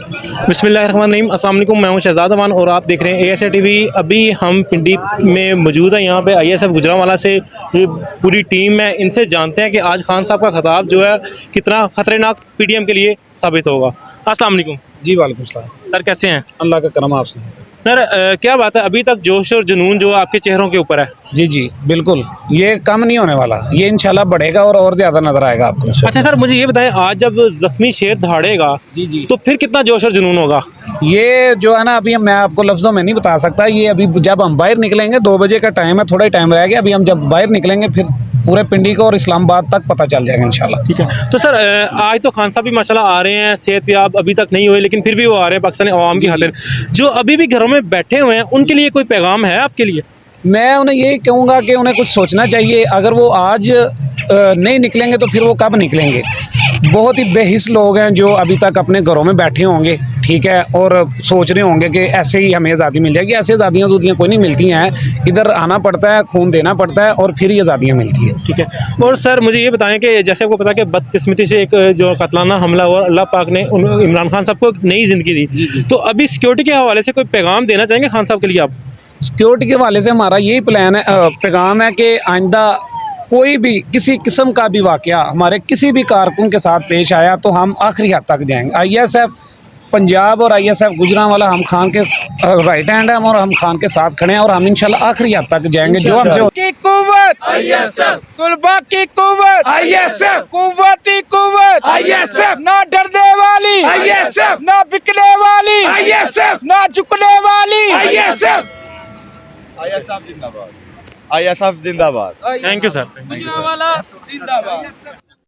बिस्मिल्लाहिर्रहमानिर्रहीम, अस्सलाम वालेकुम। मैं हूं शहजाद अमान और आप देख रहे हैं ASA TV। अभी हम पिंडी में मौजूद हैं। यहाँ पे ISF गुजरांवाला से ये पूरी टीम है। इनसे जानते हैं कि आज खान साहब का खिताब जो है कितना ख़तरनाक PDM के लिए साबित होगा। अस्सलाम वालेकुम। जी वालेकुम सलाम। सर कैसे हैं? अल्लाह का करम आपसे। सर क्या बात है, अभी तक जोश और जुनून जो आपके चेहरों के ऊपर है? जी जी बिल्कुल, ये कम नहीं होने वाला, ये इंशाल्लाह बढ़ेगा और ज़्यादा नज़र आएगा आपको। अच्छा सर, मुझे ये बताएं, आज जब ज़ख्मी शेर दहाड़ेगा जी जी, तो फिर कितना जोश और जुनून होगा? ये जो है ना, अभी मैं आपको लफ्ज़ों में नहीं बता सकता। ये अभी जब हम बाहर निकलेंगे, 2 बजे का टाइम है, थोड़ा ही टाइम रह गया। अभी हम जब बाहर निकलेंगे फिर पूरे पिंडी को और इस्लामाबाद तक पता चल जाएगा इंशाल्लाह। ठीक है। तो सर आज तो खान साहब भी माशाल्लाह आ रहे हैं, सेहतयाब अभी तक नहीं हुए, लेकिन फिर भी वो आ रहे हैं पाकिस्तानी अवाम की खातिर। जो अभी भी घरों में बैठे हुए हैं उनके लिए कोई पैगाम है आपके लिए? मैं उन्हें यही कहूँगा कि उन्हें कुछ सोचना चाहिए। अगर वो आज नहीं निकलेंगे तो फिर वो कब निकलेंगे? बहुत ही बेहिस लोग हैं जो अभी तक अपने घरों में बैठे होंगे, ठीक है, और सोच रहे होंगे कि ऐसे ही हमें आज़ादी मिल जाएगी। ऐसे आज़ादियाँ कोई नहीं मिलती हैं, इधर आना पड़ता है, खून देना पड़ता है और फिर ही आज़ादियाँ मिलती है। ठीक है। और सर मुझे ये बताएं कि जैसे आपको पता है कि बदकिस्मती से एक जो कतलाना हमला हुआ, अल्लाह पाक ने इमरान खान साहब को एक नई ज़िंदगी दी। तो अभी सिक्योरिटी के हवाले से कोई पैगाम देना चाहेंगे खान साहब के लिए आप? सिक्योरिटी के हवाले से हमारा यही प्लान है, पैगाम है कि आइंदा कोई भी किसी किस्म का भी वाक़या हमारे किसी भी कारकुन के साथ पेश आया तो हम आखिरी हद तक जाएंगे। ISF पंजाब और ISF गुजरांवाला हम खान के राइट हैंड हैं और हम खान के साथ खड़े हैं और हम इंशाल्लाह आखिरी हद तक जाएंगे। जो हमसे की कुव्वत ISF, कुर्बा की कुव्वत ISF, कुव्वती कुव्वत ISF, ना डरने वाली ISF, ना बिकने वाली ISF, ना झुकने वाली ISF ISF जिंदाबाद। ISF जिंदाबाद। Thank you sir. गुजरांवाला जिंदाबाद।